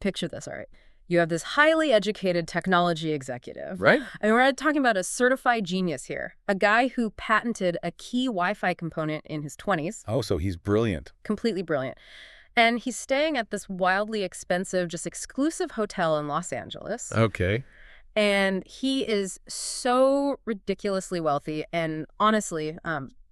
picture this, all right. You have this highly educated technology executive. Right? I mean, we're talking about a certified genius here. A guy who patented a key Wi-Fi component in his 20s. Oh, so he's brilliant. Completely brilliant. And he's staying at this wildly expensive, just exclusive hotel in Los Angeles. Okay. And he is so ridiculously wealthy and honestly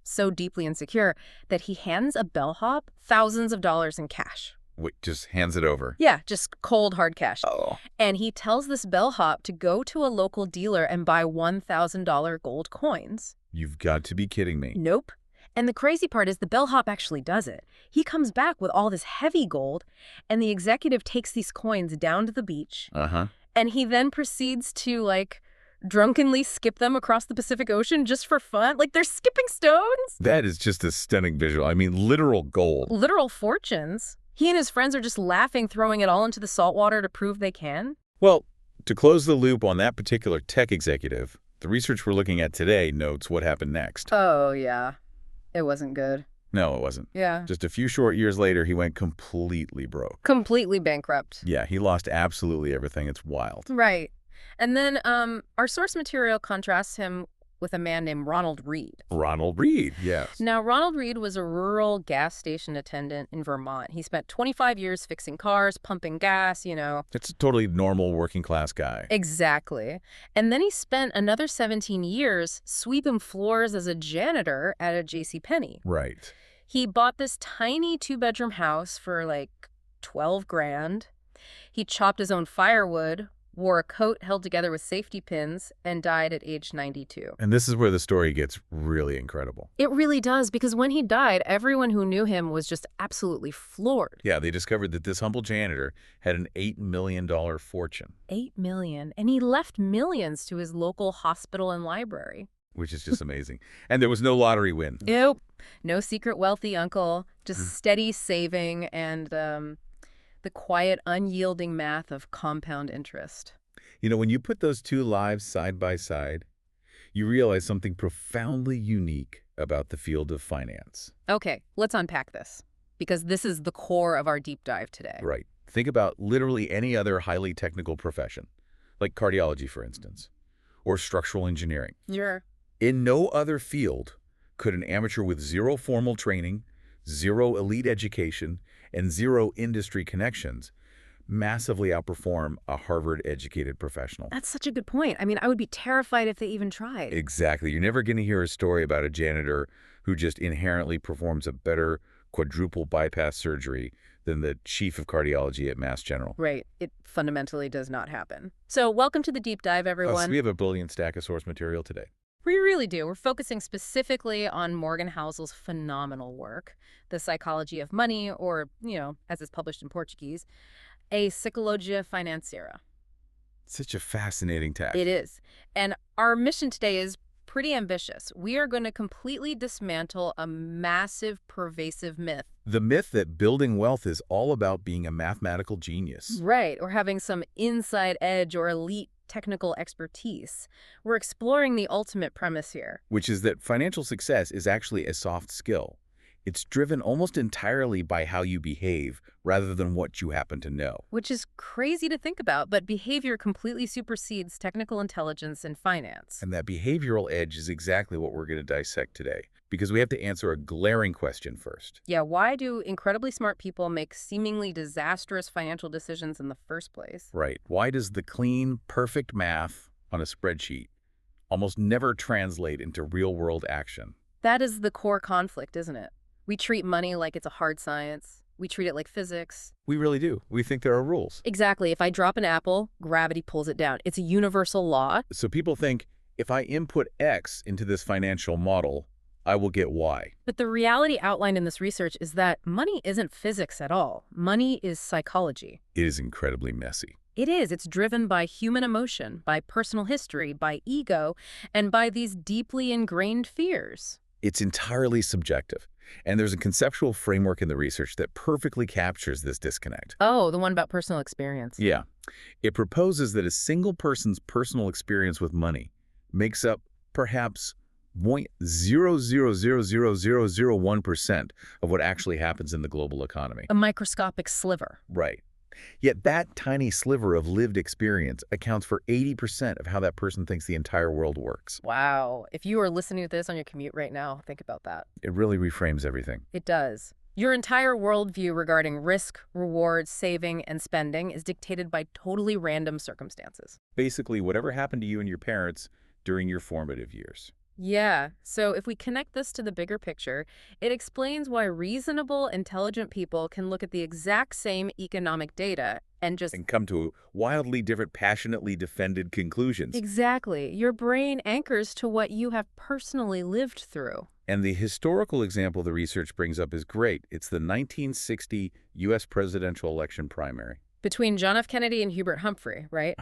so deeply insecure that he hands a bellhop thousands of dollars in cash. Wait, just hands it over. Yeah, just cold, hard cash. Oh. And he tells this bellhop to go to a local dealer and buy $1,000 gold coins. You've got to be kidding me. Nope. And the crazy part is the bellhop actually does it. He comes back with all this heavy gold, and the executive takes these coins down to the beach. Uh-huh. And he then proceeds to, like, drunkenly skip them across the Pacific Ocean just for fun. Like, they're skipping stones. That is just a stunning visual. I mean, literal gold. Literal fortunes. He and his friends are just laughing, throwing it all into the salt water to prove they can. Well, to close the loop on that particular tech executive, the research we're looking at today notes what happened next. Oh, yeah. It wasn't good. No, it wasn't. Yeah. Just a few short years later, he went completely broke. Completely bankrupt. Yeah, he lost absolutely everything. It's wild. Right. And then our source material contrasts him with a man named Ronald Reed. Ronald Reed, yes. Now, Ronald Reed was a rural gas station attendant in Vermont. He spent 25 years fixing cars, pumping gas, you know. It's a totally normal working class guy. Exactly. And then he spent another 17 years sweeping floors as a janitor at a JCPenney. Right. He bought this tiny 2-bedroom house for like 12 grand. He chopped his own firewood, wore a coat held together with safety pins, and died at age 92. And this is where the story gets really incredible. It really does, because when he died, everyone who knew him was just absolutely floored. Yeah, they discovered that this humble janitor had an $8 million fortune. $8 million. And he left millions to his local hospital and library. Which is just amazing. And there was no lottery win. Nope. No secret wealthy uncle, just steady saving and the quiet, unyielding math of compound interest. You know, when you put those two lives side by side, you realize something profoundly unique about the field of finance. Okay, let's unpack this, because this is the core of our deep dive today. Right. Think about literally any other highly technical profession, like cardiology, for instance, or structural engineering. Sure. In no other field could an amateur with zero formal training, zero elite education, and zero industry connections massively outperform a Harvard-educated professional. That's such a good point. I mean, I would be terrified if they even tried. Exactly. You're never going to hear a story about a janitor who just inherently performs a better quadruple bypass surgery than the chief of cardiology at Mass General. Right. It fundamentally does not happen. So welcome to the deep dive, everyone. So we have a brilliant stack of source material today. We really do. We're focusing specifically on Morgan Housel's phenomenal work, The Psychology of Money, or, you know, as it's published in Portuguese, A Psicologia Financeira. Such a fascinating text. It is. And our mission today is pretty ambitious. We are going to completely dismantle a massive, pervasive myth. The myth that building wealth is all about being a mathematical genius. Right, or having some inside edge or elite technical expertise. We're exploring the ultimate premise here. Which is that financial success is actually a soft skill. It's driven almost entirely by how you behave rather than what you happen to know. Which is crazy to think about, but behavior completely supersedes technical intelligence in finance. And that behavioral edge is exactly what we're going to dissect today, because we have to answer a glaring question first. Yeah, why do incredibly smart people make seemingly disastrous financial decisions in the first place? Right. Why does the clean, perfect math on a spreadsheet almost never translate into real-world action? That is the core conflict, isn't it? We treat money like it's a hard science. We treat it like physics. We really do. We think there are rules. Exactly. If I drop an apple, gravity pulls it down. It's a universal law. So people think, if I input X into this financial model, I will get Y. But the reality outlined in this research is that money isn't physics at all. Money is psychology. It is incredibly messy. It is. It's driven by human emotion, by personal history, by ego, and by these deeply ingrained fears. It's entirely subjective. And there's a conceptual framework in the research that perfectly captures this disconnect. Oh, the one about personal experience. Yeah. It proposes that a single person's personal experience with money makes up perhaps 0.0000001% of what actually happens in the global economy. A microscopic sliver. Right. Yet that tiny sliver of lived experience accounts for 80% of how that person thinks the entire world works. Wow. If you are listening to this on your commute right now, think about that. It really reframes everything. It does. Your entire worldview regarding risk, reward, saving, and spending is dictated by totally random circumstances. Basically, whatever happened to you and your parents during your formative years. Yeah, so if we connect this to the bigger picture, it explains why reasonable, intelligent people can look at the exact same economic data and just... And come to wildly different, passionately defended conclusions. Exactly. Your brain anchors to what you have personally lived through. And the historical example the research brings up is great. It's the 1960 U.S. presidential election primary. Between John F. Kennedy and Hubert Humphrey, right?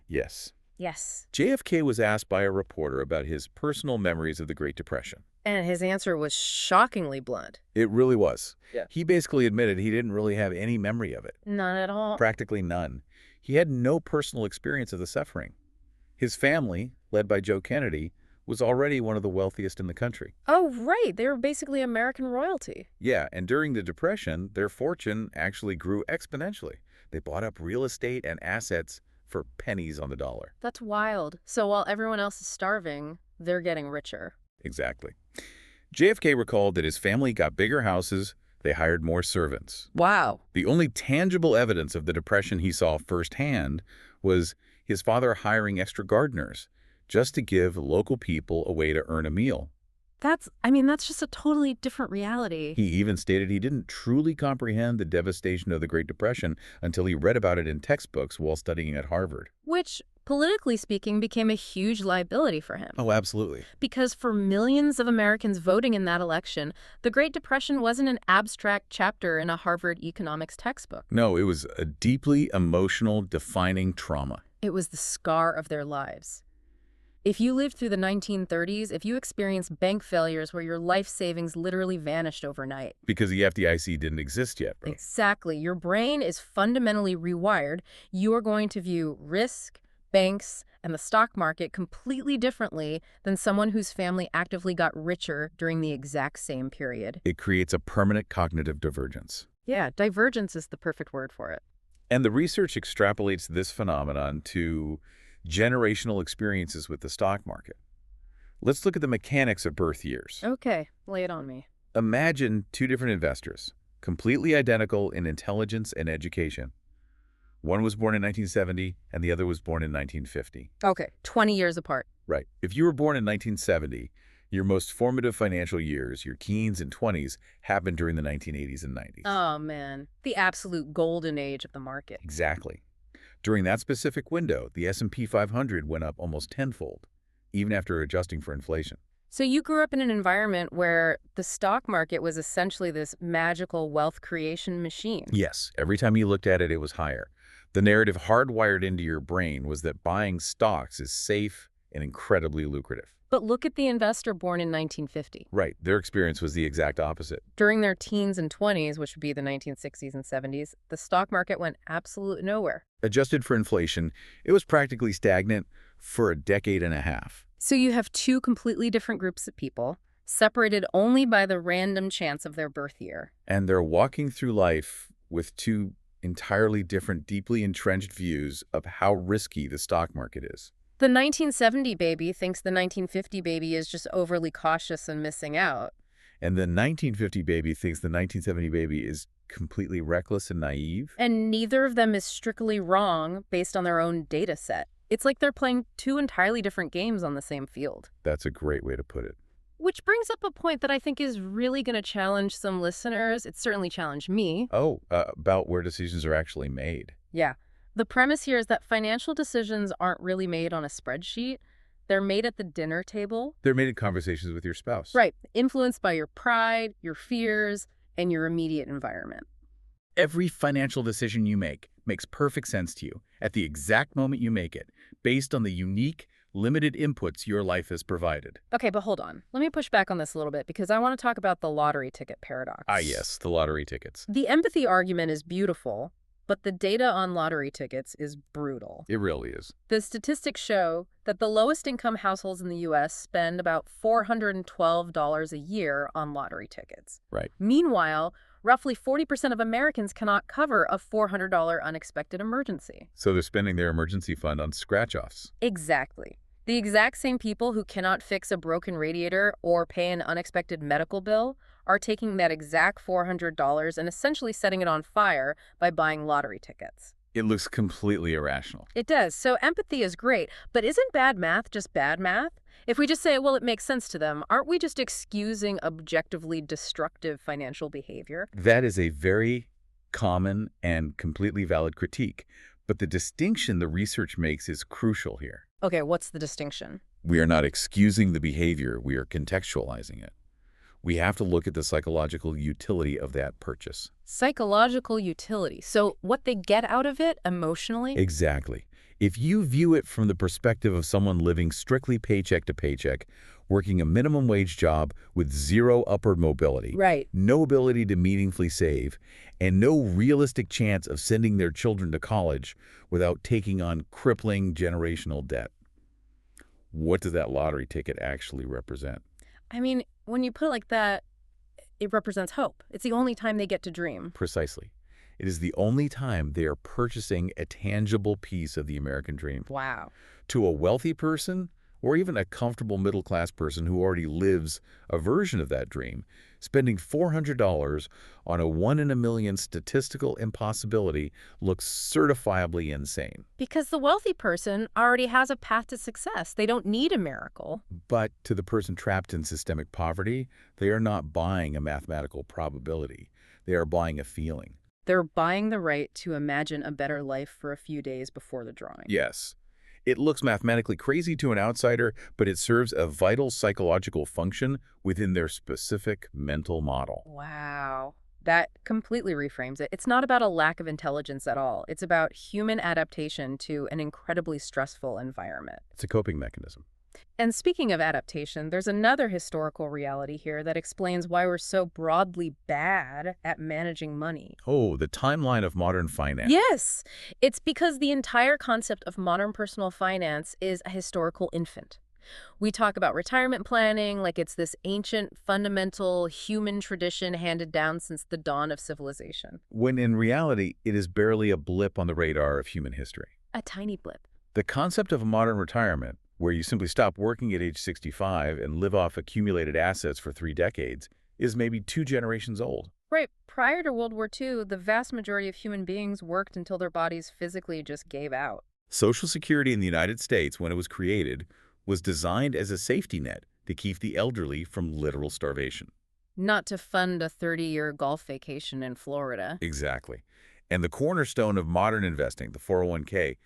Yes. Yes. JFK was asked by a reporter about his personal memories of the Great Depression. And his answer was shockingly blunt. It really was. Yeah. He basically admitted he didn't really have any memory of it. None at all. Practically none. He had no personal experience of the suffering. His family, led by Joe Kennedy, was already one of the wealthiest in the country. Oh, right. They were basically American royalty. Yeah, and during the Depression, their fortune actually grew exponentially. They bought up real estate and assets for pennies on the dollar. That's wild. So while everyone else is starving, they're getting richer. Exactly. JFK recalled that his family got bigger houses, they hired more servants. Wow. The only tangible evidence of the Depression he saw firsthand was his father hiring extra gardeners just to give local people a way to earn a meal. That's just a totally different reality. He even stated he didn't truly comprehend the devastation of the Great Depression until he read about it in textbooks while studying at Harvard. Which, politically speaking, became a huge liability for him. Oh, absolutely. Because for millions of Americans voting in that election, the Great Depression wasn't an abstract chapter in a Harvard economics textbook. No, it was a deeply emotional, defining trauma. It was the scar of their lives. If you lived through the 1930s, if you experienced bank failures where your life savings literally vanished overnight. Because the FDIC didn't exist yet, bro. Exactly. Your brain is fundamentally rewired. You are going to view risk, banks, and the stock market completely differently than someone whose family actively got richer during the exact same period. It creates a permanent cognitive divergence. Yeah, divergence is the perfect word for it. And the research extrapolates this phenomenon to generational experiences with the stock market. Let's look at the mechanics of birth years. Okay, lay it on me. Imagine two different investors, completely identical in intelligence and education. One was born in 1970 and the other was born in 1950. Okay, 20 years apart. Right. If you were born in 1970, your most formative financial years, your teens and 20s, happened during the 1980s and 90s. Oh, man. The absolute golden age of the market. Exactly. During that specific window, the S&P 500 went up almost tenfold, even after adjusting for inflation. So you grew up in an environment where the stock market was essentially this magical wealth creation machine. Yes, every time you looked at it, it was higher. The narrative hardwired into your brain was that buying stocks is safe and incredibly lucrative. But look at the investor born in 1950. Right, their experience was the exact opposite. During their teens and 20s, which would be the 1960s and 70s, the stock market went absolute nowhere. Adjusted for inflation, it was practically stagnant for a decade and a half. So you have two completely different groups of people, separated only by the random chance of their birth year. And they're walking through life with two entirely different, deeply entrenched views of how risky the stock market is. The 1970 baby thinks the 1950 baby is just overly cautious and missing out. And the 1950 baby thinks the 1970 baby is completely reckless and naive. And neither of them is strictly wrong based on their own data set. It's like they're playing two entirely different games on the same field. That's a great way to put it. Which brings up a point that I think is really going to challenge some listeners. It certainly challenged me. Oh, about where decisions are actually made. Yeah. The premise here is that financial decisions aren't really made on a spreadsheet. They're made at the dinner table. They're made in conversations with your spouse. Right. Influenced by your pride, your fears, and your immediate environment. Every financial decision you make makes perfect sense to you at the exact moment you make it, based on the unique, limited inputs your life has provided. Okay, but hold on. Let me push back on this a little bit because I want to talk about the lottery ticket paradox. Ah, yes, the lottery tickets. The empathy argument is beautiful, but the data on lottery tickets is brutal. It really is. The statistics show that the lowest income households in the U.S. spend about $412 a year on lottery tickets. Right. Meanwhile, Roughly 40% of Americans cannot cover a $400 unexpected emergency. So they're spending their emergency fund on scratch-offs. Exactly. The exact same people who cannot fix a broken radiator or pay an unexpected medical bill are taking that exact $400 and essentially setting it on fire by buying lottery tickets. It looks completely irrational. It does. So empathy is great, but isn't bad math just bad math? If we just say, well, it makes sense to them, aren't we just excusing objectively destructive financial behavior? That is a very common and completely valid critique. But the distinction the research makes is crucial here. Okay, what's the distinction? We are not excusing the behavior, we are contextualizing it. We have to look at the psychological utility of that purchase. Psychological utility. So what they get out of it emotionally? Exactly. If you view it from the perspective of someone living strictly paycheck to paycheck, working a minimum wage job with zero upward mobility, Right. no ability to meaningfully save, and no realistic chance of sending their children to college without taking on crippling generational debt, what does that lottery ticket actually represent? I mean, when you put it like that, it represents hope. It's the only time they get to dream. Precisely. It is the only time they are purchasing a tangible piece of the American dream. Wow. To a wealthy person, or even a comfortable middle-class person who already lives a version of that dream, spending $400 on a 1 in a million statistical impossibility looks certifiably insane. Because the wealthy person already has a path to success. They don't need a miracle. But to the person trapped in systemic poverty, they are not buying a mathematical probability. They are buying a feeling. They're buying the right to imagine a better life for a few days before the drawing. Yes. It looks mathematically crazy to an outsider, but it serves a vital psychological function within their specific mental model. Wow. That completely reframes it. It's not about a lack of intelligence at all. It's about human adaptation to an incredibly stressful environment. It's a coping mechanism. And speaking of adaptation, there's another historical reality here that explains why we're so broadly bad at managing money. Oh, the timeline of modern finance. Yes, it's because the entire concept of modern personal finance is a historical infant. We talk about retirement planning like it's this ancient, fundamental human tradition handed down since the dawn of civilization. When in reality, it is barely a blip on the radar of human history. A tiny blip. The concept of modern retirement, where you simply stop working at age 65 and live off accumulated assets for 3 decades, is maybe 2 generations old. Right. Prior to World War II, the vast majority of human beings worked until their bodies physically just gave out. Social Security in the United States, when it was created, was designed as a safety net to keep the elderly from literal starvation. Not to fund a 30-year golf vacation in Florida. Exactly. And the cornerstone of modern investing, the 401k,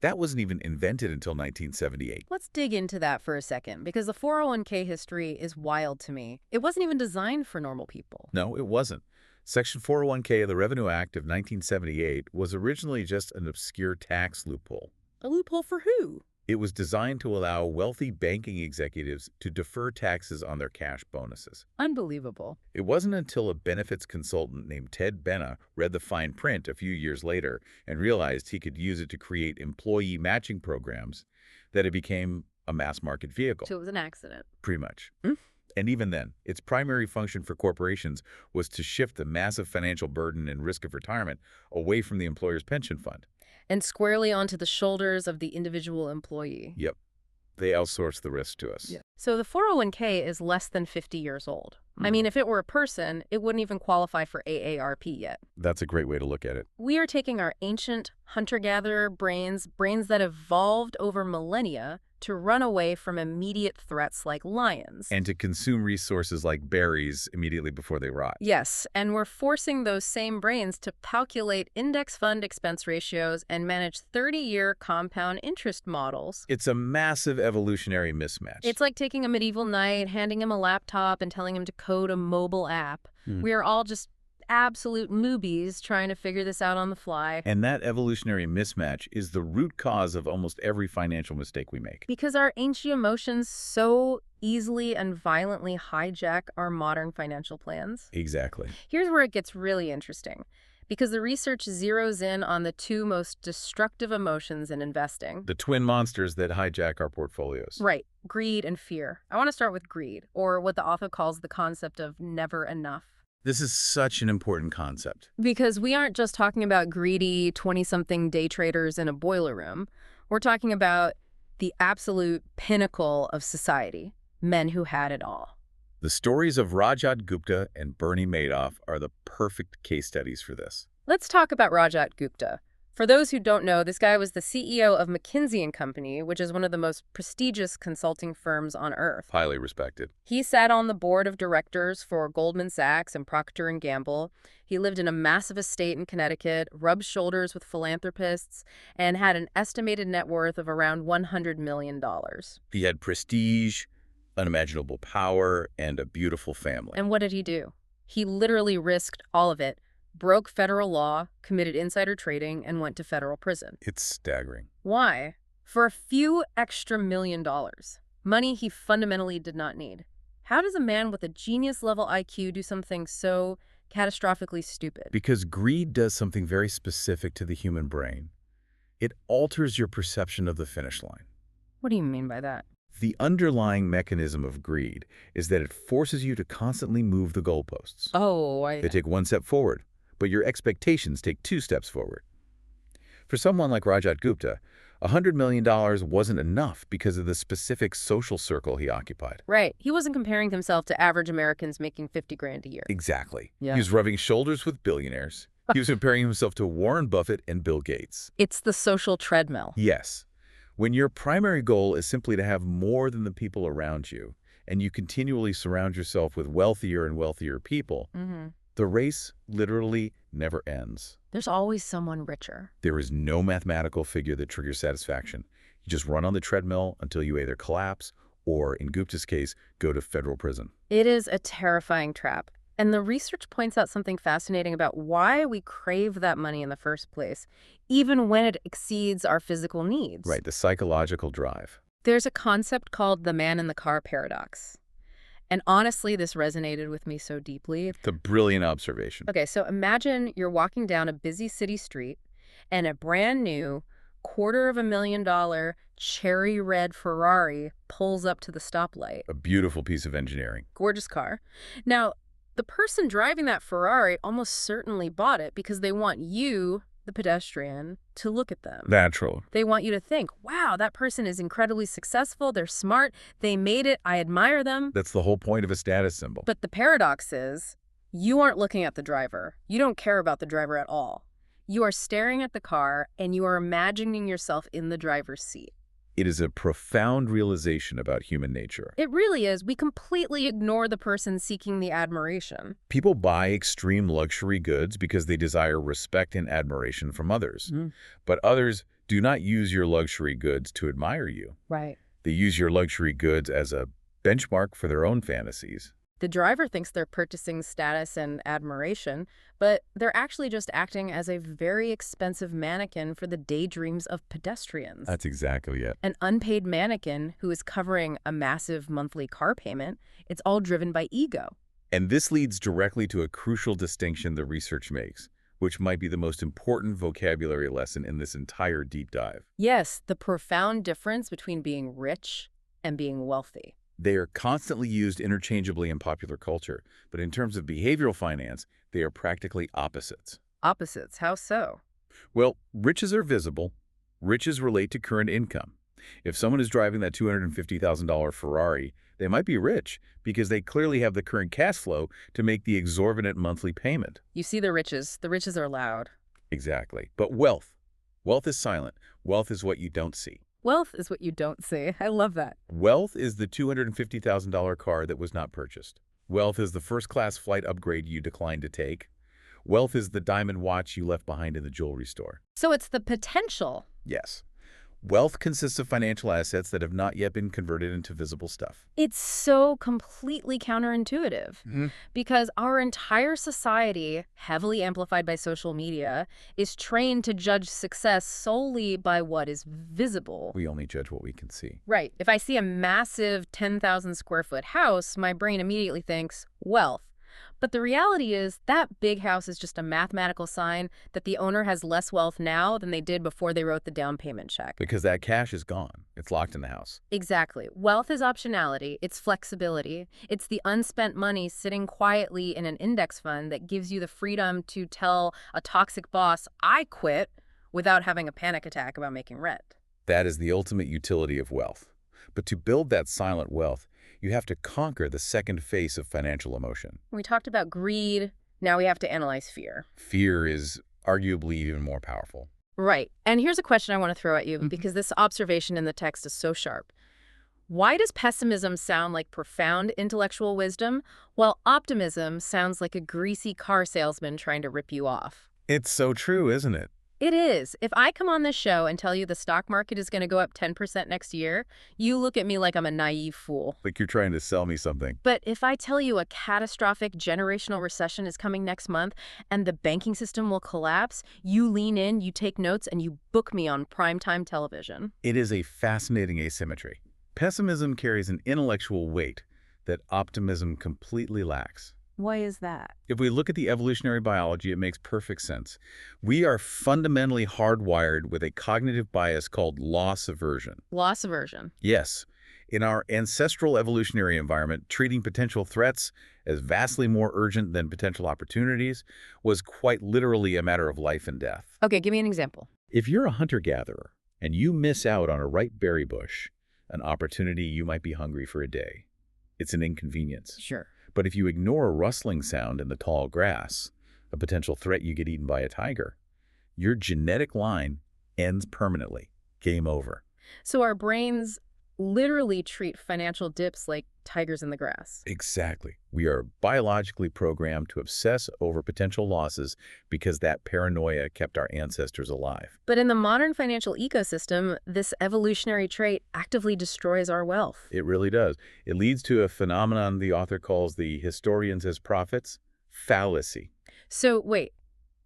that wasn't even invented until 1978. Let's dig into that for a second, because the 401k history is wild to me. It wasn't even designed for normal people. No, it wasn't. Section 401k of the Revenue Act of 1978 was originally just an obscure tax loophole. A loophole for who? It was designed to allow wealthy banking executives to defer taxes on their cash bonuses. Unbelievable. It wasn't until a benefits consultant named Ted Benna read the fine print a few years later and realized he could use it to create employee matching programs that it became a mass market vehicle. So it was an accident. Pretty much. Mm. And even then, its primary function for corporations was to shift the massive financial burden and risk of retirement away from the employer's pension fund. And squarely onto the shoulders of the individual employee. Yep. They outsource the risk to us. Yeah. So the 401k is less than 50 years old. I mean, if it were a person, it wouldn't even qualify for AARP yet. That's a great way to look at it. We are taking our ancient hunter-gatherer brains that evolved over millennia, to run away from immediate threats like lions. And to consume resources like berries immediately before they rot. Yes, and we're forcing those same brains to calculate index fund expense ratios and manage 30-year compound interest models. It's a massive evolutionary mismatch. It's like taking a medieval knight, handing him a laptop, and telling him to code a mobile app. We are all just absolute newbies trying to figure this out on the fly. And that evolutionary mismatch is the root cause of almost every financial mistake we make. Because our ancient emotions so easily and violently hijack our modern financial plans. Exactly. Here's where it gets really interesting. Because the research zeroes in on the 2 most destructive emotions in investing. The twin monsters that hijack our portfolios. Right. Greed and fear. I want to start with greed, or what the author calls the concept of never enough. This is such an important concept. Because we aren't just talking about greedy 20-something day traders in a boiler room. We're talking about the absolute pinnacle of society, men who had it all. The stories of Rajat Gupta and Bernie Madoff are the perfect case studies for this. Let's talk about Rajat Gupta. For those who don't know, this guy was the CEO of McKinsey & Company, which is one of the most prestigious consulting firms on earth. Highly respected. He sat on the board of directors for Goldman Sachs and Procter & Gamble. He lived in a massive estate in Connecticut, rubbed shoulders with philanthropists, and had an estimated net worth of around $100 million. He had prestige, unimaginable power, and a beautiful family. And what did he do? He literally risked all of it, broke federal law, committed insider trading, and went to federal prison. It's staggering. Why? For a few extra $1 million. Money he fundamentally did not need. How does a man with a genius-level IQ do something so catastrophically stupid? Because greed does something very specific to the human brain. It alters your perception of the finish line. What do you mean by that? The underlying mechanism of greed is that it forces you to constantly move the goalposts. They take one step forward, but your expectations take 2 steps forward. For someone like Rajat Gupta, $100 million wasn't enough because of the specific social circle he occupied. Right. He wasn't comparing himself to average Americans making 50 grand a year. Exactly. Yeah. He was rubbing shoulders with billionaires. He was comparing himself to Warren Buffett and Bill Gates. It's the social treadmill. Yes. When your primary goal is simply to have more than the people around you, and you continually surround yourself with wealthier and wealthier people, the race literally never ends. There's always someone richer. There is no mathematical figure that triggers satisfaction. You just run on the treadmill until you either collapse or, in Gupta's case, go to federal prison. It is a terrifying trap. And the research points out something fascinating about why we crave that money in the first place, even when it exceeds our physical needs. Right, the psychological drive. There's a concept called the man-in-the-car paradox. And honestly, this resonated with me so deeply. It's a brilliant observation. Okay, so imagine you're walking down a busy city street and a brand new $250,000 cherry red Ferrari pulls up to the stoplight. A beautiful piece of engineering. Gorgeous car. Now, the person driving that Ferrari almost certainly bought it because they want you, the pedestrian, to look at them. Natural. They want you to think, wow, that person is incredibly successful, they're smart, they made it, I admire them. That's the whole point of a status symbol. But the paradox is, you aren't looking at the driver. You don't care about the driver at all. You are staring at the car and you are imagining yourself in the driver's seat. It is a profound realization about human nature. It really is. We completely ignore the person seeking the admiration. People buy extreme luxury goods because they desire respect and admiration from others. But others do not use your luxury goods to admire you. Right. They use your luxury goods as a benchmark for their own fantasies. The driver thinks they're purchasing status and admiration, but they're actually just acting as a very expensive mannequin for the daydreams of pedestrians. That's exactly it. An unpaid mannequin who is covering a massive monthly car payment. It's all driven by ego. And this leads directly to a crucial distinction the research makes, which might be the most important vocabulary lesson in this entire deep dive. Yes, the profound difference between being rich and being wealthy. They are constantly used interchangeably in popular culture, but in terms of behavioral finance, they are practically opposites. Opposites? How so? Well, riches are visible. Riches relate to current income. If someone is driving that $250,000 Ferrari, they might be rich because they clearly have the current cash flow to make the exorbitant monthly payment. You see the riches. The riches are loud. Exactly. But wealth. Wealth is silent. Wealth is what you don't see. Wealth is what you don't see. I love that. Wealth is the $250,000 car that was not purchased. Wealth is the first-class flight upgrade you declined to take. Wealth is the diamond watch you left behind in the jewelry store. So it's the potential. Yes. Wealth consists of financial assets that have not yet been converted into visible stuff. It's so completely counterintuitive because our entire society, heavily amplified by social media, is trained to judge success solely by what is visible. We only judge what we can see. Right. If I see a massive 10,000 square foot house, my brain immediately thinks wealth. But the reality is that big house is just a mathematical sign that the owner has less wealth now than they did before they wrote the down payment check. Because that cash is gone. It's locked in the house. Exactly. Wealth is optionality. It's flexibility. It's the unspent money sitting quietly in an index fund that gives you the freedom to tell a toxic boss, I quit, without having a panic attack about making rent. That is the ultimate utility of wealth. But to build that silent wealth, you have to conquer the second face of financial emotion. We talked about greed. Now we have to analyze fear. Fear is arguably even more powerful. Right. And here's a question I want to throw at you because this observation in the text is so sharp. Why does pessimism sound like profound intellectual wisdom, while optimism sounds like a greasy car salesman trying to rip you off? It's so true, isn't it? It is. If I come on this show and tell you the stock market is going to go up 10% next year, you look at me like I'm a naive fool. Like you're trying to sell me something. But if I tell you a catastrophic generational recession is coming next month and the banking system will collapse, you lean in, you take notes, and you book me on primetime television. It is a fascinating asymmetry. Pessimism carries an intellectual weight that optimism completely lacks. Why is that? If we look at the evolutionary biology, it makes perfect sense. We are fundamentally hardwired with a cognitive bias called loss aversion. Loss aversion. Yes. In our ancestral evolutionary environment, treating potential threats as vastly more urgent than potential opportunities was quite literally a matter of life and death. Okay, give me an example. If you're a hunter-gatherer and you miss out on a ripe berry bush, an opportunity you might be hungry for a day. It's an inconvenience. Sure. But if you ignore a rustling sound in the tall grass, a potential threat you get eaten by a tiger, your genetic line ends permanently. Game over. So our brains literally treat financial dips like tigers in the grass. Exactly. We are biologically programmed to obsess over potential losses because that paranoia kept our ancestors alive. But in the modern financial ecosystem, this evolutionary trait actively destroys our wealth. It really does. It leads to a phenomenon the author calls the historians as prophets fallacy. So wait,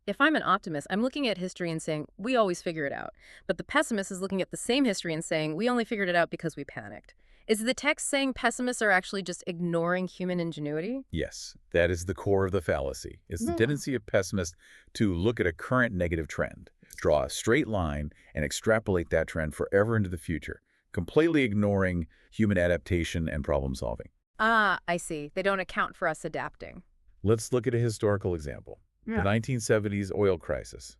if I'm an optimist, I'm looking at history and saying, we always figure it out. But the pessimist is looking at the same history and saying, we only figured it out because we panicked. Is the text saying pessimists are actually just ignoring human ingenuity? Yes, that is the core of the fallacy. It's the tendency of pessimists to look at a current negative trend, draw a straight line, and extrapolate that trend forever into the future, completely ignoring human adaptation and problem solving. Ah, I see. They don't account for us adapting. Let's look at a historical example. The 1970s oil crisis.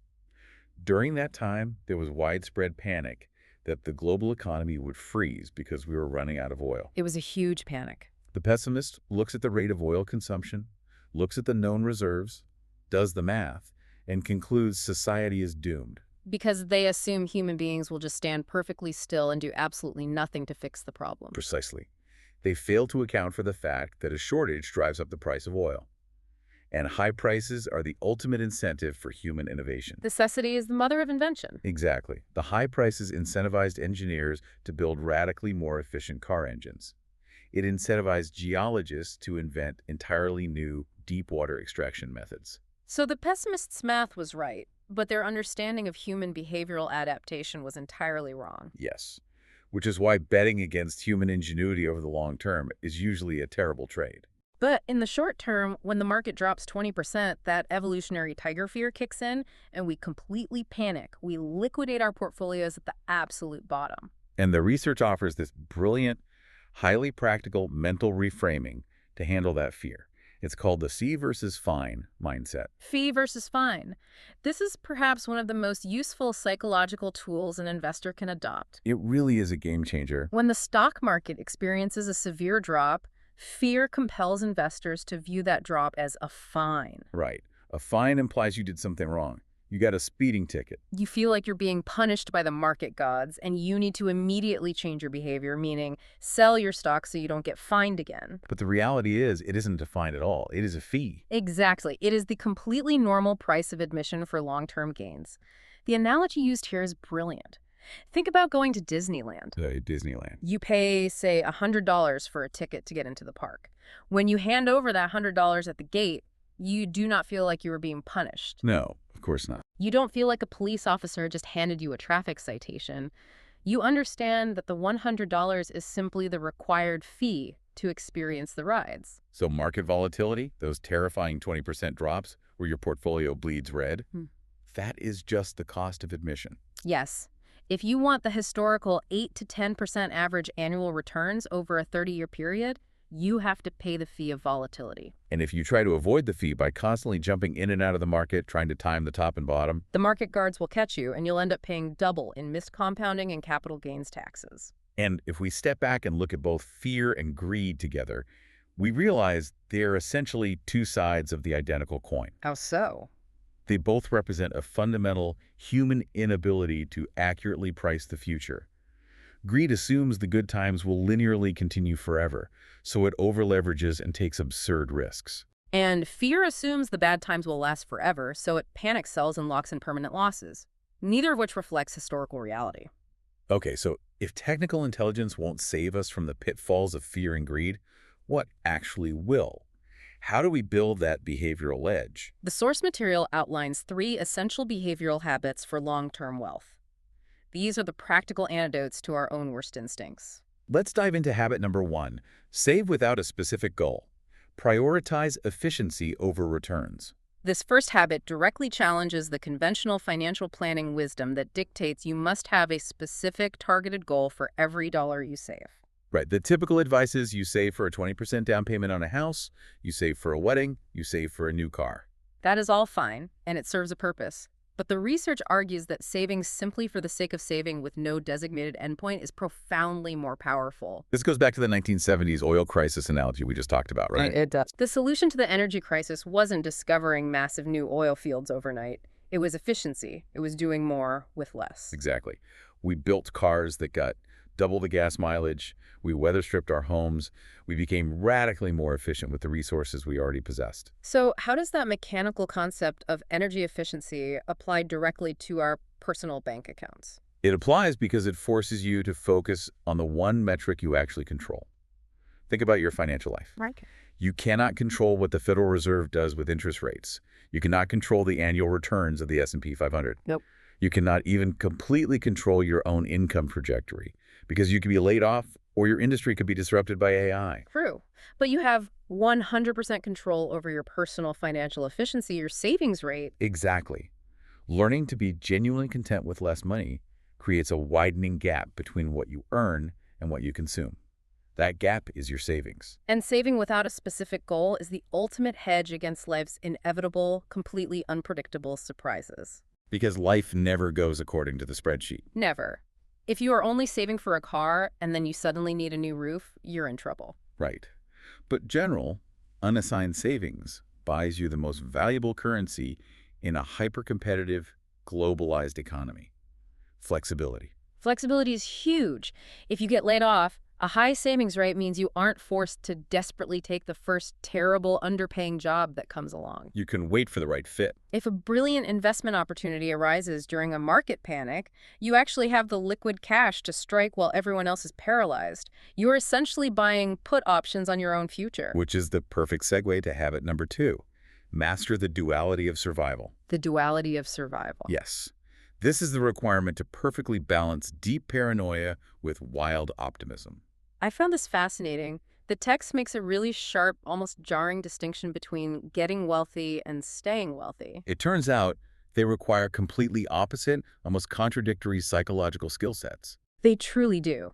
During that time, there was widespread panic that the global economy would freeze because we were running out of oil. It was a huge panic. The pessimist looks at the rate of oil consumption, looks at the known reserves, does the math, and concludes society is doomed. Because they assume human beings will just stand perfectly still and do absolutely nothing to fix the problem. Precisely. They fail to account for the fact that a shortage drives up the price of oil. And high prices are the ultimate incentive for human innovation. Necessity is the mother of invention. Exactly. The high prices incentivized engineers to build radically more efficient car engines. It incentivized geologists to invent entirely new deep water extraction methods. So the pessimist's math was right, but their understanding of human behavioral adaptation was entirely wrong. Yes. Which is why betting against human ingenuity over the long term is usually a terrible trade. But in the short term, when the market drops 20%, that evolutionary tiger fear kicks in and we completely panic. We liquidate our portfolios at the absolute bottom. And the research offers this brilliant, highly practical mental reframing to handle that fear. It's called the see versus fine mindset. Fee versus fine. This is perhaps one of the most useful psychological tools an investor can adopt. It really is a game changer. When the stock market experiences a severe drop, fear compels investors to view that drop as a fine. Right. A fine implies you did something wrong. You got a speeding ticket. You feel like you're being punished by the market gods, and you need to immediately change your behavior, meaning sell your stock so you don't get fined again. But the reality is, it isn't a fine at all. It is a fee. Exactly. It is the completely normal price of admission for long-term gains. The analogy used here is brilliant. Think about going to Disneyland. Disneyland. You pay, say, $100 for a ticket to get into the park. When you hand over that $100 at the gate, you do not feel like you were being punished. No, of course not. You don't feel like a police officer just handed you a traffic citation. You understand that the $100 is simply the required fee to experience the rides. So market volatility, those terrifying 20% drops where your portfolio bleeds red, that is just the cost of admission. Yes. If you want the historical 8 to 10% average annual returns over a 30-year period, you have to pay the fee of volatility. And if you try to avoid the fee by constantly jumping in and out of the market, trying to time the top and bottom, the market guards will catch you, and you'll end up paying double in missed compounding and capital gains taxes. and if we step back and look at both fear and greed together, we realize they're essentially two sides of the identical coin. How so? They both represent a fundamental human inability to accurately price the future. Greed assumes the good times will linearly continue forever, so it overleverages and takes absurd risks. And fear assumes the bad times will last forever, so it panic sells and locks in permanent losses, neither of which reflects historical reality. Okay, so if technical intelligence won't save us from the pitfalls of fear and greed, what actually will? How do we build that behavioral edge? The source material outlines 3 essential behavioral habits for long-term wealth. These are the practical antidotes to our own worst instincts. Let's dive into habit number 1, save without a specific goal. Prioritize efficiency over returns. This first habit directly challenges the conventional financial planning wisdom that dictates you must have a specific targeted goal for every dollar you save. Right, the typical advice is you save for a 20% down payment on a house, you save for a wedding, you save for a new car. That is all fine, and it serves a purpose. But the research argues that saving simply for the sake of saving with no designated endpoint is profoundly more powerful. This goes back to the 1970s oil crisis analogy we just talked about, right? It does. The solution to the energy crisis wasn't discovering massive new oil fields overnight. It was efficiency. It was doing more with less. Exactly. We built cars that got double the gas mileage, we weather stripped our homes, we became radically more efficient with the resources we already possessed. So how does that mechanical concept of energy efficiency apply directly to our personal bank accounts? It applies because it forces you to focus on the one metric you actually control. Think about your financial life. Right. You cannot control what the Federal Reserve does with interest rates. You cannot control the annual returns of the S&P 500. Nope. You cannot even completely control your own income trajectory because you could be laid off or your industry could be disrupted by AI. True. But you have 100% control over your personal financial efficiency, your savings rate. Exactly. Learning to be genuinely content with less money creates a widening gap between what you earn and what you consume. That gap is your savings. And saving without a specific goal is the ultimate hedge against life's inevitable, completely unpredictable surprises. Because life never goes according to the spreadsheet. Never. If you are only saving for a car and then you suddenly need a new roof, you're in trouble. Right. But general, unassigned savings buys you the most valuable currency in a hyper-competitive, globalized economy. Flexibility. Flexibility is huge. If you get laid off, a high savings rate means you aren't forced to desperately take the first terrible, underpaying job that comes along. You can wait for the right fit. If a brilliant investment opportunity arises during a market panic, you actually have the liquid cash to strike while everyone else is paralyzed. You're essentially buying put options on your own future. Which is the perfect segue to habit number 2. Master the duality of survival. The duality of survival. Yes. This is the requirement to perfectly balance deep paranoia with wild optimism. I found this fascinating. The text makes a really sharp, almost jarring distinction between getting wealthy and staying wealthy. It turns out they require completely opposite, almost contradictory psychological skill sets. They truly do.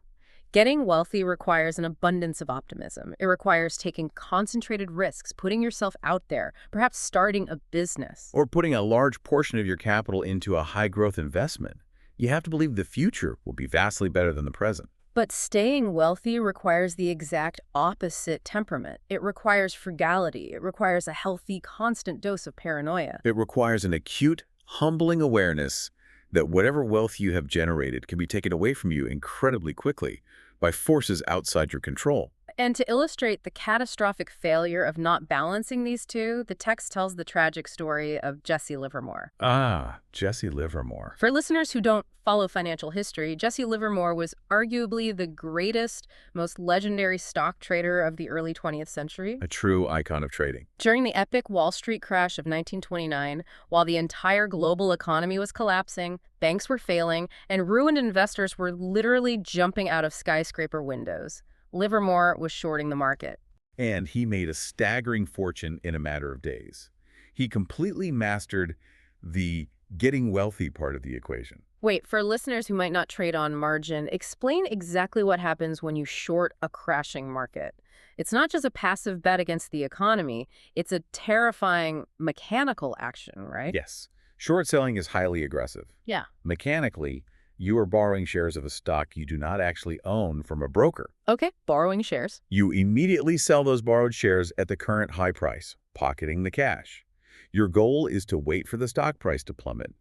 Getting wealthy requires an abundance of optimism. It requires taking concentrated risks, putting yourself out there, perhaps starting a business. Or putting a large portion of your capital into a high-growth investment. You have to believe the future will be vastly better than the present. But staying wealthy requires the exact opposite temperament. It requires frugality. It requires a healthy, constant dose of paranoia. It requires an acute, humbling awareness that whatever wealth you have generated can be taken away from you incredibly quickly by forces outside your control. And to illustrate the catastrophic failure of not balancing these two, the text tells the tragic story of Jesse Livermore. Ah, Jesse Livermore. For listeners who don't follow financial history, Jesse Livermore was arguably the greatest, most legendary stock trader of the early 20th century. A true icon of trading. During the epic Wall Street crash of 1929, while the entire global economy was collapsing, banks were failing, and ruined investors were literally jumping out of skyscraper windows, Livermore was shorting the market. And he made a staggering fortune in a matter of days. He completely mastered the getting wealthy part of the equation. Wait, for listeners who might not trade on margin, explain exactly what happens when you short a crashing market. It's not just a passive bet against the economy, it's a terrifying mechanical action, right? Yes, short selling is highly aggressive. Yeah. Mechanically, you are borrowing shares of a stock you do not actually own from a broker. Okay, borrowing shares. You immediately sell those borrowed shares at the current high price, pocketing the cash. Your goal is to wait for the stock price to plummet,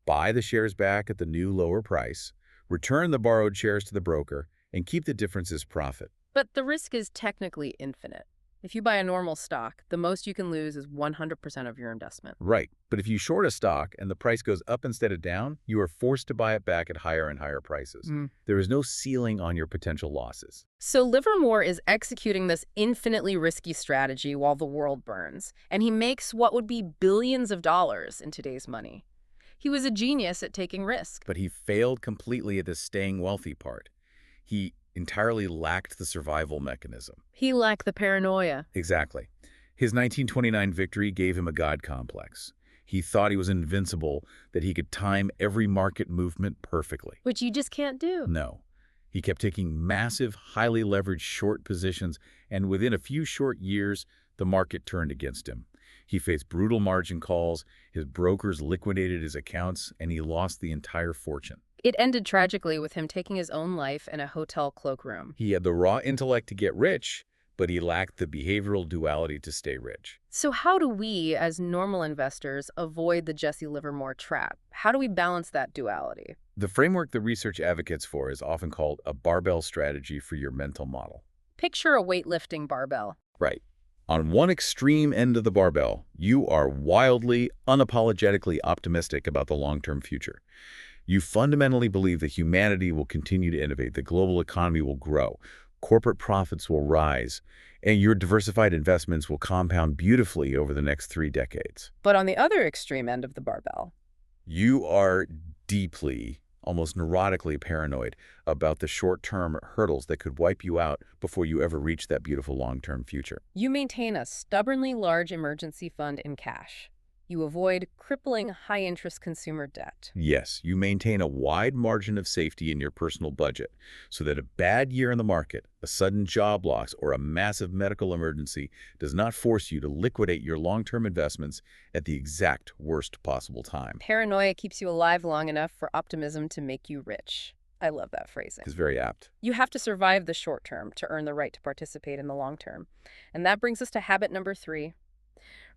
buy the shares back at the new lower price, return the borrowed shares to the broker, and keep the difference as profit. But the risk is technically infinite. If you buy a normal stock, the most you can lose is 100% of your investment. Right, but if you short a stock and the price goes up instead of down, you are forced to buy it back at higher and higher prices. There is no ceiling on your potential losses. So Livermore is executing this infinitely risky strategy while the world burns, and he makes what would be billions of dollars in today's money. He was a genius at taking risk. But he failed completely at the staying wealthy part. He entirely lacked the survival mechanism. He lacked the paranoia. Exactly. His 1929 victory gave him a god complex. He thought he was invincible, that he could time every market movement perfectly. Which you just can't do. No. He kept taking massive, highly leveraged short positions, and within a few short years, the market turned against him. He faced brutal margin calls, his brokers liquidated his accounts, and he lost the entire fortune. It ended tragically with him taking his own life in a hotel cloakroom. He had the raw intellect to get rich, but he lacked the behavioral duality to stay rich. So how do we, as normal investors, avoid the Jesse Livermore trap? How do we balance that duality? The framework the research advocates for is often called a barbell strategy for your mental model. Picture a weightlifting barbell. Right. On one extreme end of the barbell, you are wildly, unapologetically optimistic about the long-term future. You fundamentally believe that humanity will continue to innovate, the global economy will grow, corporate profits will rise, and your diversified investments will compound beautifully over the next 3 decades. But on the other extreme end of the barbell, You are deeply, almost neurotically paranoid about the short-term hurdles that could wipe you out before you ever reach that beautiful long-term future. you maintain a stubbornly large emergency fund in cash. You avoid crippling high-interest consumer debt. Yes, you maintain a wide margin of safety in your personal budget so that a bad year in the market, a sudden job loss, or a massive medical emergency does not force you to liquidate your long-term investments at the exact worst possible time. Paranoia keeps you alive long enough for optimism to make you rich. I love that phrasing. It's very apt. You have to survive the short term to earn the right to participate in the long term. And that brings us to habit number 3.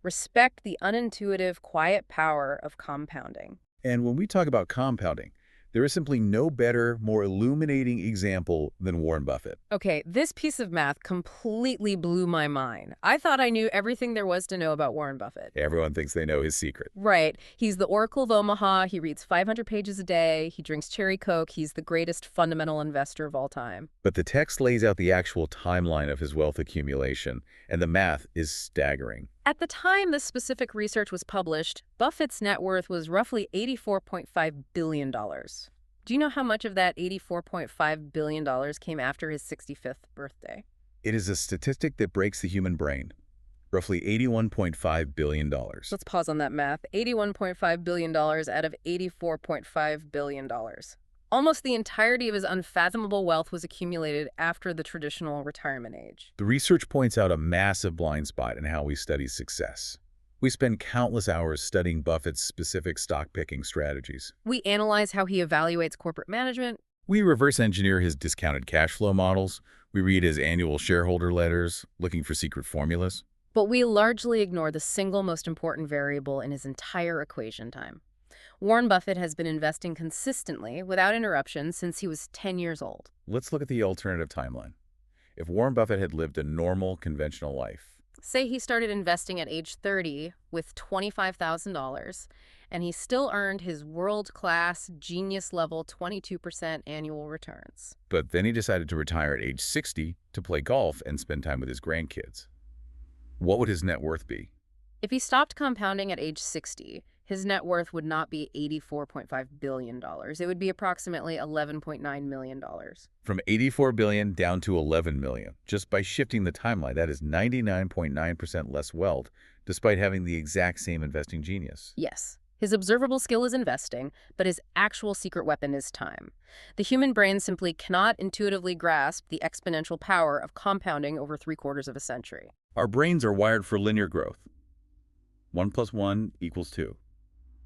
Respect the unintuitive, quiet power of compounding. And when we talk about compounding, there is simply no better, more illuminating example than Warren Buffett. Okay, this piece of math completely blew my mind. I thought I knew everything there was to know about Warren Buffett. Everyone thinks they know his secret. Right. He's the Oracle of Omaha. He reads 500 pages a day. He drinks cherry Coke. He's the greatest fundamental investor of all time. But the text lays out the actual timeline of his wealth accumulation, and the math is staggering. At the time this specific research was published, Buffett's net worth was roughly $84.5 billion. Do you know how much of that $84.5 billion came after his 65th birthday? It is a statistic that breaks the human brain. Roughly $81.5 billion. Let's pause on that math. $81.5 billion out of $84.5 billion. Almost the entirety of his unfathomable wealth was accumulated after the traditional retirement age. The research points out a massive blind spot in how we study success. We spend countless hours studying Buffett's specific stock-picking strategies. We analyze how he evaluates corporate management. We reverse engineer his discounted cash flow models. We read his annual shareholder letters, looking for secret formulas. But we largely ignore the single most important variable in his entire equation time. Warren Buffett has been investing consistently, without interruption, since he was 10 years old. Let's look at the alternative timeline. If Warren Buffett had lived a normal, conventional life, say he started investing at age 30 with $25,000, and he still earned his world-class, genius-level 22% annual returns. but then he decided to retire at age 60 to play golf and spend time with his grandkids, what would his net worth be? If he stopped compounding at age 60, his net worth would not be $84.5 billion. It would be approximately $11.9 million. From 84 billion down to 11 million, just by shifting the timeline. That is 99.9% less wealth, despite having the exact same investing genius. Yes. His observable skill is investing, but his actual secret weapon is time. The human brain simply cannot intuitively grasp the exponential power of compounding over 3/4 of a century. Our brains are wired for linear growth. 1 + 1 = 2.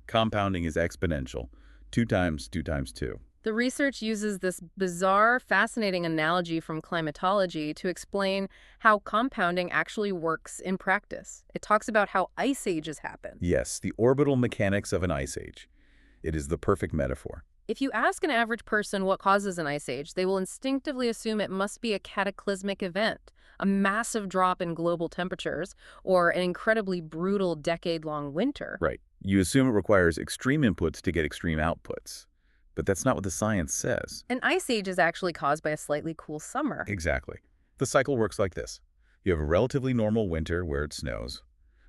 Compounding is exponential. 2 times 2 times 2. The research uses this bizarre, fascinating analogy from climatology to explain how compounding actually works in practice. It talks about how ice ages happen. Yes, the orbital mechanics of an ice age. It is the perfect metaphor. If you ask an average person what causes an ice age, they will instinctively assume it must be a cataclysmic event, a massive drop in global temperatures, or an incredibly brutal decade-long winter. Right. You assume it requires extreme inputs to get extreme outputs. But that's not what the science says. An ice age is actually caused by a slightly cool summer. Exactly. The cycle works like this. You have a relatively normal winter where it snows.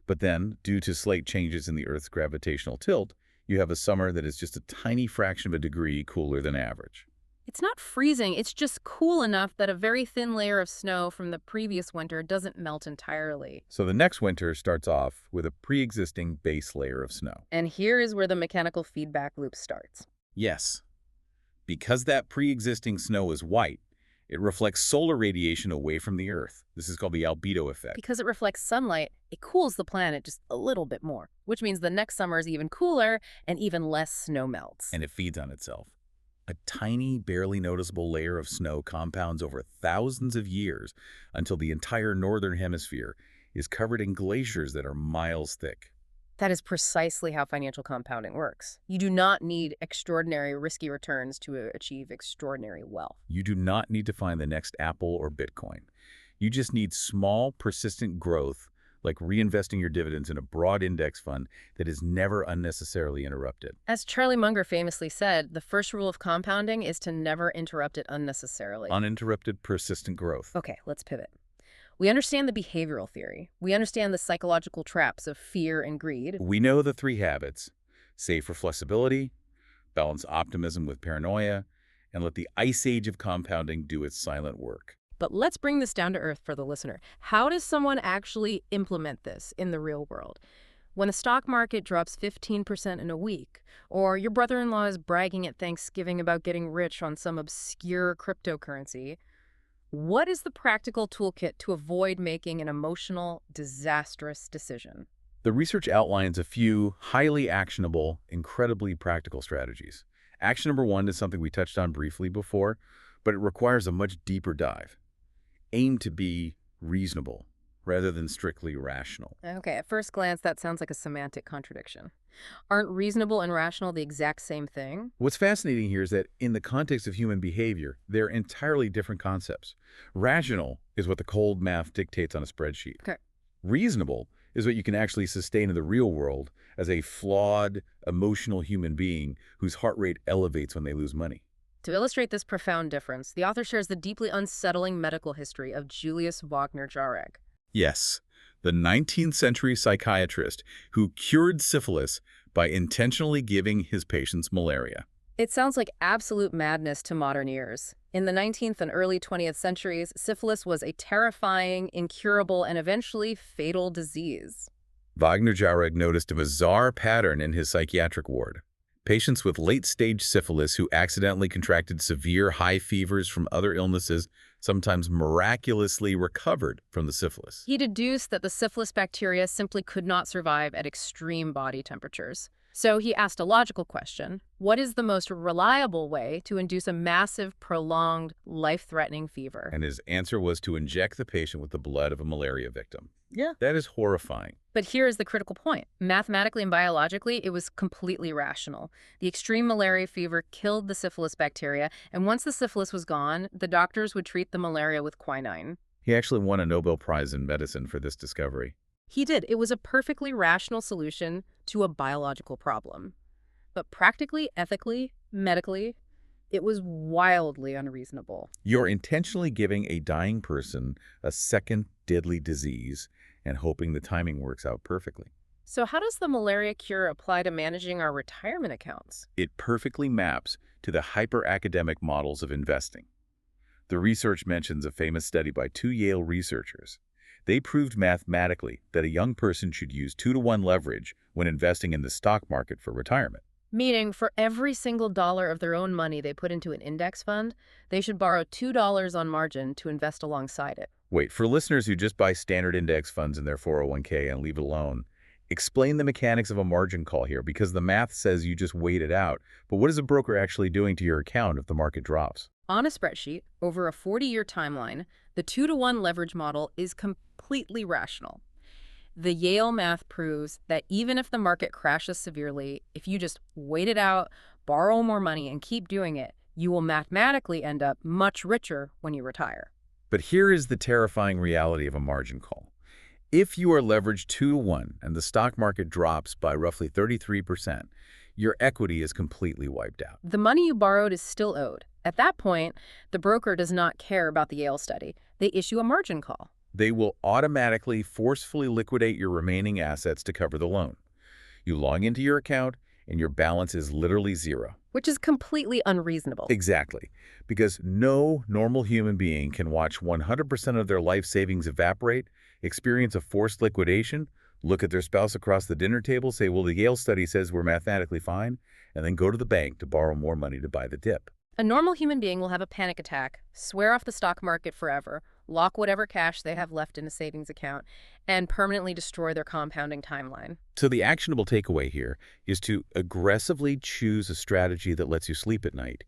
But then, due to slight changes in the Earth's gravitational tilt, you have a summer that is just a tiny fraction of a degree cooler than average. It's not freezing, it's just cool enough that a very thin layer of snow from the previous winter doesn't melt entirely. So the next winter starts off with a pre-existing base layer of snow. And here is where the mechanical feedback loop starts. Yes. Because that pre-existing snow is white, it reflects solar radiation away from the Earth. This is called the albedo effect. Because it reflects sunlight, it cools the planet just a little bit more, which means the next summer is even cooler and even less snow melts. And it feeds on itself. A tiny, barely noticeable layer of snow compounds over thousands of years until the entire northern hemisphere is covered in glaciers that are miles thick. That is precisely how financial compounding works. You do not need extraordinary risky returns to achieve extraordinary wealth. You do not need to find the next Apple or Bitcoin. You just need small, persistent growth, like reinvesting your dividends in a broad index fund that is never unnecessarily interrupted. As Charlie Munger famously said, the first rule of compounding is to never interrupt it unnecessarily. Uninterrupted, persistent growth. Okay, let's pivot. We understand the behavioral theory. We understand the psychological traps of fear and greed. We know the 3 habits. Save for flexibility, balance optimism with paranoia, and let the ice age of compounding do its silent work. But let's bring this down to earth for the listener. How does someone actually implement this in the real world? When the stock market drops 15% in a week, or your brother-in-law is bragging at Thanksgiving about getting rich on some obscure cryptocurrency, what is the practical toolkit to avoid making an emotional, disastrous decision? The research outlines a few highly actionable, incredibly practical strategies. Action number 1 is something we touched on briefly before, but it requires a much deeper dive. Aim to be reasonable rather than strictly rational. Okay, at first glance, that sounds like a semantic contradiction. Aren't reasonable and rational the exact same thing? What's fascinating here is that in the context of human behavior, they're entirely different concepts. Rational is what the cold math dictates on a spreadsheet. Okay. Reasonable is what you can actually sustain in the real world as a flawed, emotional human being whose heart rate elevates when they lose money. To illustrate this profound difference, the author shares the deeply unsettling medical history of Julius Wagner-Jareg. Yes, the 19th century psychiatrist who cured syphilis by intentionally giving his patients malaria. It sounds like absolute madness to modern ears. In the 19th and early 20th centuries, syphilis was a terrifying, incurable, and eventually fatal disease. Wagner-Jareg noticed a bizarre pattern in his psychiatric ward. Patients with late-stage syphilis who accidentally contracted severe high fevers from other illnesses sometimes miraculously recovered from the syphilis. He deduced that the syphilis bacteria simply could not survive at extreme body temperatures. So he asked a logical question: what is the most reliable way to induce a massive, prolonged, life-threatening fever? And his answer was to inject the patient with the blood of a malaria victim. Yeah. That is horrifying. But here is the critical point. Mathematically and biologically, it was completely rational. The extreme malaria fever killed the syphilis bacteria, and once the syphilis was gone, the doctors would treat the malaria with quinine. He actually won a Nobel Prize in medicine for this discovery. He did. It was a perfectly rational solution to a biological problem. But practically, ethically, medically, it was wildly unreasonable. You're intentionally giving a dying person a second deadly disease and hoping the timing works out perfectly. So how does the malaria cure apply to managing our retirement accounts? It perfectly maps to the hyper-academic models of investing. The research mentions a famous study by two Yale researchers. They proved mathematically that a young person should use 2-to-1 leverage when investing in the stock market for retirement. Meaning for every single dollar of their own money they put into an index fund, they should borrow $2 on margin to invest alongside it. Wait, for listeners who just buy standard index funds in their 401k and leave it alone, explain the mechanics of a margin call here, because the math says you just wait it out. But what is a broker actually doing to your account if the market drops? On a spreadsheet, over a 40-year timeline, the 2-to-1 leverage model is completely rational. The Yale math proves that even if the market crashes severely, if you just wait it out, borrow more money, and keep doing it, you will mathematically end up much richer when you retire. But here is the terrifying reality of a margin call. If you are leveraged 2-to-1 and the stock market drops by roughly 33%, your equity is completely wiped out. The money you borrowed is still owed. At that point, the broker does not care about the Yale study. They issue a margin call. They will automatically forcefully liquidate your remaining assets to cover the loan. You log into your account, and your balance is literally zero. Which is completely unreasonable. Exactly, because no normal human being can watch 100% of their life savings evaporate, experience a forced liquidation, look at their spouse across the dinner table, say, well, the Yale study says we're mathematically fine, and then go to the bank to borrow more money to buy the dip. A normal human being will have a panic attack, swear off the stock market forever, lock whatever cash they have left in a savings account, and permanently destroy their compounding timeline. So the actionable takeaway here is to aggressively choose a strategy that lets you sleep at night,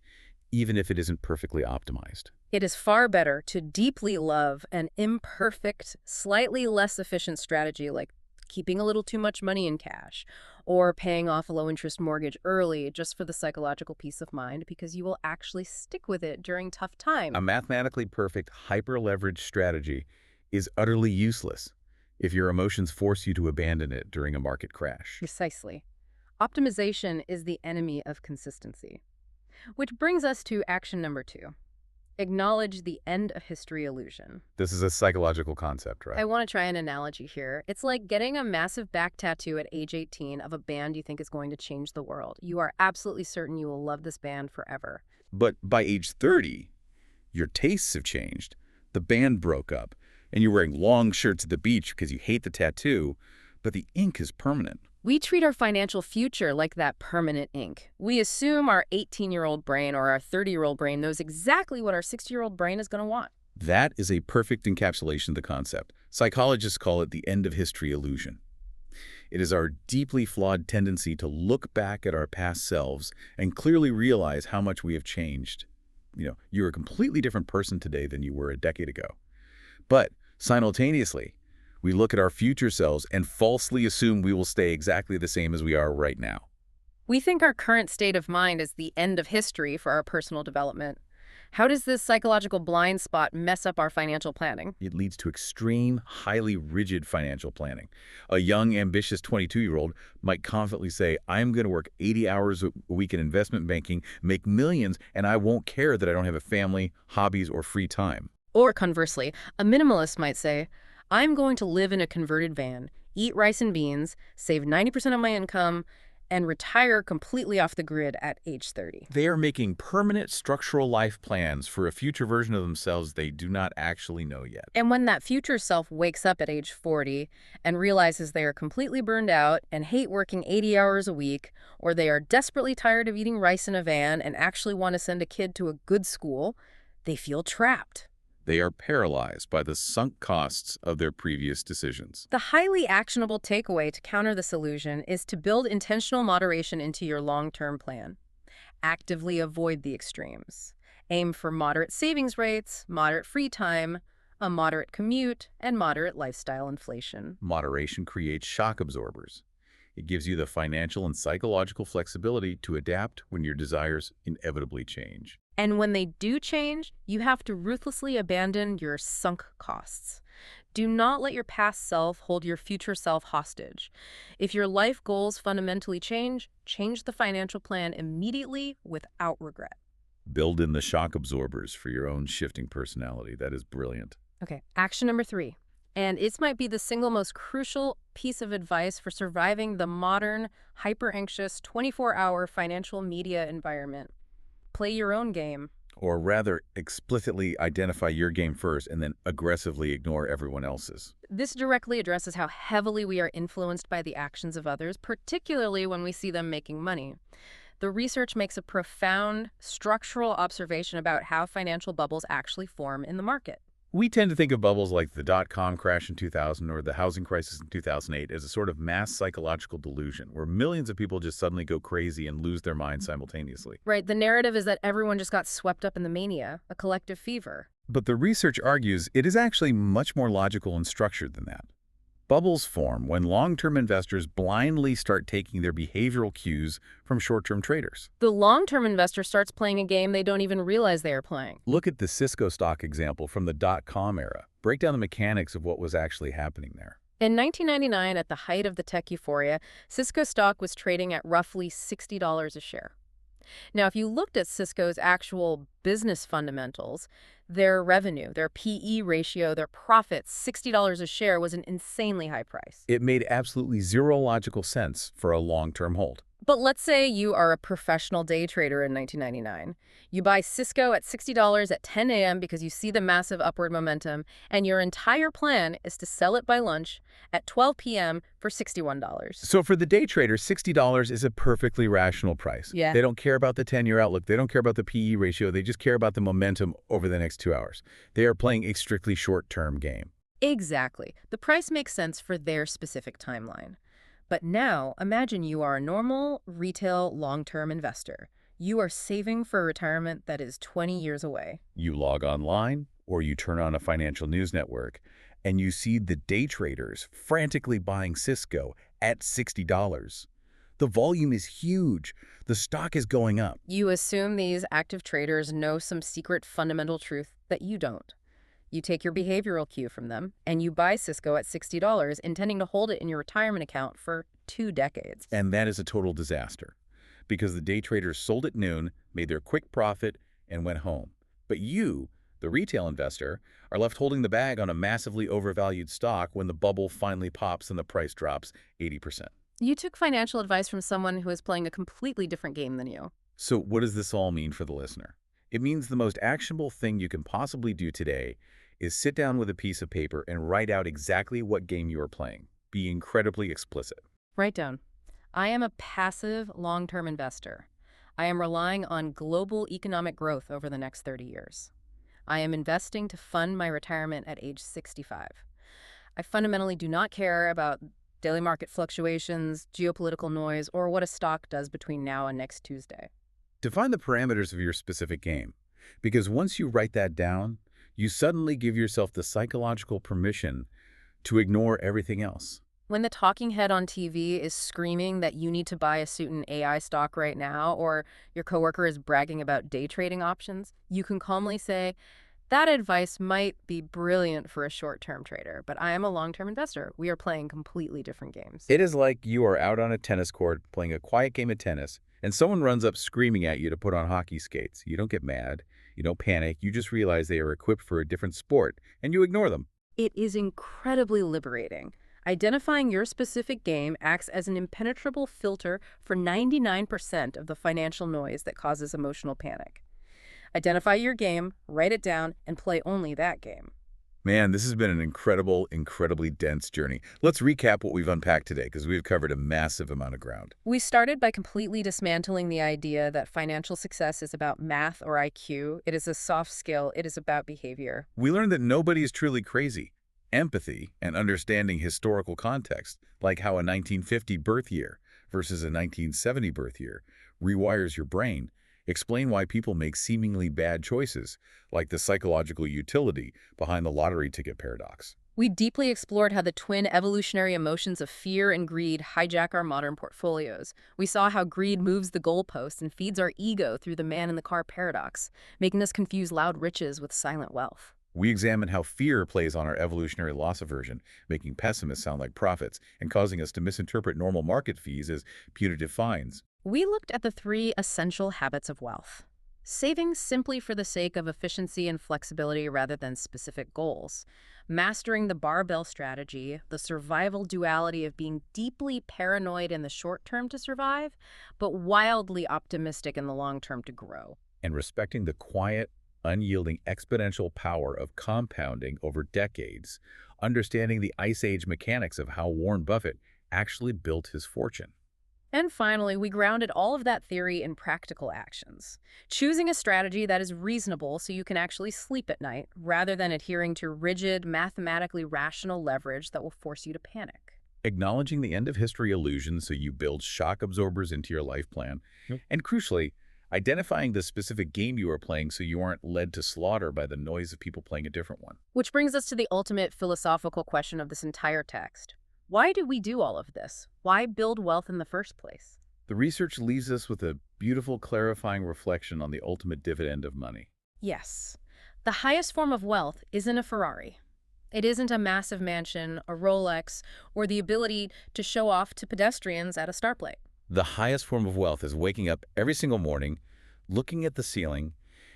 even if it isn't perfectly optimized. It is far better to deeply love an imperfect, slightly less efficient strategy like keeping a little too much money in cash or paying off a low-interest mortgage early just for the psychological peace of mind because you will actually stick with it during tough times. A mathematically perfect hyper-leveraged strategy is utterly useless if your emotions force you to abandon it during a market crash. Precisely. Optimization is the enemy of consistency. Which brings us to action number 2. Acknowledge the end of history illusion. This is a psychological concept, right? I want to try an analogy here. It's like getting a massive back tattoo at age 18 of a band you think is going to change the world. You are absolutely certain you will love this band forever. But by age 30, your tastes have changed. The band broke up, and you're wearing long shirts at the beach because you hate the tattoo, but the ink is permanent. We treat our financial future like that permanent ink. We assume our 18-year-old brain or our 30-year-old brain knows exactly what our 60-year-old brain is going to want. That is a perfect encapsulation of the concept. Psychologists call it the end of history illusion. It is our deeply flawed tendency to look back at our past selves and clearly realize how much we have changed. You're a completely different person today than you were a decade ago. But simultaneously, we look at our future selves and falsely assume we will stay exactly the same as we are right now. We think our current state of mind is the end of history for our personal development. How does this psychological blind spot mess up our financial planning? It leads to extreme, highly rigid financial planning. A young, ambitious 22-year-old might confidently say, I'm going to work 80 hours a week in investment banking, make millions, and I won't care that I don't have a family, hobbies, or free time. Or conversely, a minimalist might say, I'm going to live in a converted van, eat rice and beans, save 90% of my income, and retire completely off the grid at age 30. They are making permanent structural life plans for a future version of themselves they do not actually know yet. And when that future self wakes up at age 40 and realizes they are completely burned out and hate working 80 hours a week, or they are desperately tired of eating rice in a van and actually want to send a kid to a good school, they feel trapped. They are paralyzed by the sunk costs of their previous decisions. The highly actionable takeaway to counter this illusion is to build intentional moderation into your long-term plan. Actively avoid the extremes. Aim for moderate savings rates, moderate free time, a moderate commute, and moderate lifestyle inflation. Moderation creates shock absorbers. It gives you the financial and psychological flexibility to adapt when your desires inevitably change. And when they do change, you have to ruthlessly abandon your sunk costs. Do not let your past self hold your future self hostage. If your life goals fundamentally change, change the financial plan immediately without regret. Build in the shock absorbers for your own shifting personality. That is brilliant. Okay, action number 3. And it might be the single most crucial piece of advice for surviving the modern, hyper-anxious, 24-hour financial media environment. Play your own game. Or rather, explicitly identify your game first and then aggressively ignore everyone else's. This directly addresses how heavily we are influenced by the actions of others, particularly when we see them making money. The research makes a profound structural observation about how financial bubbles actually form in the market. We tend to think of bubbles like the dot-com crash in 2000 or the housing crisis in 2008 as a sort of mass psychological delusion where millions of people just suddenly go crazy and lose their minds simultaneously. Right, the narrative is that everyone just got swept up in the mania, a collective fever. But the research argues it is actually much more logical and structured than that. Bubbles form when long-term investors blindly start taking their behavioral cues from short-term traders. The long-term investor starts playing a game they don't even realize they are playing. Look at the Cisco stock example from the dot-com era. Break down the mechanics of what was actually happening there. In 1999, at the height of the tech euphoria, Cisco stock was trading at roughly $60 a share. Now, if you looked at Cisco's actual business fundamentals, their revenue, their PE ratio, their profits, $60 a share was an insanely high price. It made absolutely zero logical sense for a long-term hold. But let's say you are a professional day trader in 1999. You buy Cisco at $60 at 10 a.m. because you see the massive upward momentum, and your entire plan is to sell it by lunch at 12 p.m. for $61. So for the day trader, $60 is a perfectly rational price. Yeah. They don't care about the 10-year outlook. They don't care about the PE ratio. They just care about the momentum over the next 2 hours. They are playing a strictly short-term game. Exactly. The price makes sense for their specific timeline. But now, imagine you are a normal, retail, long-term investor. You are saving for retirement that is 20 years away. You log online or you turn on a financial news network and you see the day traders frantically buying Cisco at $60. The volume is huge. The stock is going up. You assume these active traders know some secret fundamental truth that you don't. You take your behavioral cue from them, and you buy Cisco at $60, intending to hold it in your retirement account for 2 decades. And that is a total disaster, because the day traders sold at noon, made their quick profit, and went home. But you, the retail investor, are left holding the bag on a massively overvalued stock when the bubble finally pops and the price drops 80%. You took financial advice from someone who is playing a completely different game than you. So what does this all mean for the listener? It means the most actionable thing you can possibly do today is sit down with a piece of paper and write out exactly what game you are playing. Be incredibly explicit. Write down. I am a passive long-term investor. I am relying on global economic growth over the next 30 years. I am investing to fund my retirement at age 65. I fundamentally do not care about daily market fluctuations, geopolitical noise, or what a stock does between now and next Tuesday. Define the parameters of your specific game, because once you write that down, you suddenly give yourself the psychological permission to ignore everything else. When the talking head on TV is screaming that you need to buy a certain AI stock right now, or your coworker is bragging about day trading options, you can calmly say, that advice might be brilliant for a short-term trader, but I am a long-term investor. We are playing completely different games. It is like you are out on a tennis court playing a quiet game of tennis, and someone runs up screaming at you to put on hockey skates. You don't get mad. You don't panic. You just realize they are equipped for a different sport, and you ignore them. It is incredibly liberating. Identifying your specific game acts as an impenetrable filter for 99% of the financial noise that causes emotional panic. Identify your game, write it down, and play only that game. Man, this has been an incredibly dense journey. Let's recap what we've unpacked today, because we've covered a massive amount of ground. We started by completely dismantling the idea that financial success is about math or IQ. It is a soft skill. It is about behavior. We learned that nobody is truly crazy. Empathy and understanding historical context, like how a 1950 birth year versus a 1970 birth year rewires your brain, explain why people make seemingly bad choices, like the psychological utility behind the lottery ticket paradox. We deeply explored how the twin evolutionary emotions of fear and greed hijack our modern portfolios. We saw how greed moves the goalposts and feeds our ego through the man-in-the-car paradox, making us confuse loud riches with silent wealth. We examined how fear plays on our evolutionary loss aversion, making pessimists sound like prophets and causing us to misinterpret normal market fees as putative fines. We looked at the 3 essential habits of wealth. Saving simply for the sake of efficiency and flexibility rather than specific goals. Mastering the barbell strategy, the survival duality of being deeply paranoid in the short term to survive, but wildly optimistic in the long term to grow. And respecting the quiet, unyielding exponential power of compounding over decades, understanding the Ice Age mechanics of how Warren Buffett actually built his fortune. And finally, we grounded all of that theory in practical actions, choosing a strategy that is reasonable so you can actually sleep at night, rather than adhering to rigid, mathematically rational leverage that will force you to panic. Acknowledging the end of history illusion so you build shock absorbers into your life plan. Yep. And crucially, identifying the specific game you are playing so you aren't led to slaughter by the noise of people playing a different one. Which brings us to the ultimate philosophical question of this entire text. Why do we do all of this? Why build wealth in the first place? The research leaves us with a beautiful, clarifying reflection on the ultimate dividend of money. Yes. The highest form of wealth isn't a Ferrari. It isn't a massive mansion, a Rolex, or the ability to show off to pedestrians at a stoplight. The highest form of wealth is waking up every single morning, looking at the ceiling,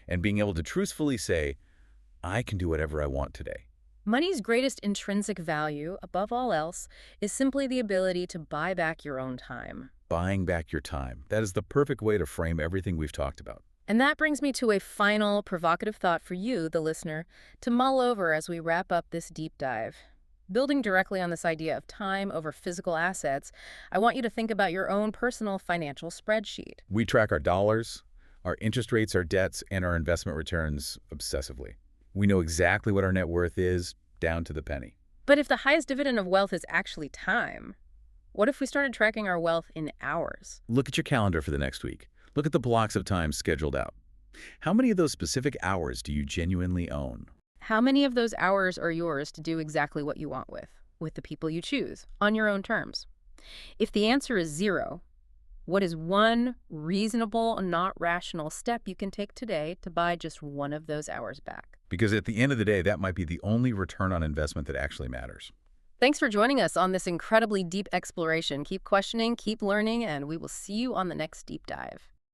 and being able to truthfully say, I can do whatever I want today. Money's greatest intrinsic value, above all else, is simply the ability to buy back your own time. Buying back your time. That is the perfect way to frame everything we've talked about. And that brings me to a final provocative thought for you, the listener, to mull over as we wrap up this deep dive. Building directly on this idea of time over physical assets, I want you to think about your own personal financial spreadsheet. We track our dollars, our interest rates, our debts, and our investment returns obsessively. We know exactly what our net worth is, down to the penny. But if the highest dividend of wealth is actually time, what if we started tracking our wealth in hours? Look at your calendar for the next week. Look at the blocks of time scheduled out. How many of those specific hours do you genuinely own? How many of those hours are yours to do exactly what you want with the people you choose, on your own terms? If the answer is 0, what is one reasonable, not rational step you can take today to buy just one of those hours back? Because at the end of the day, that might be the only return on investment that actually matters. Thanks for joining us on this incredibly deep exploration. Keep questioning, keep learning, and we will see you on the next deep dive.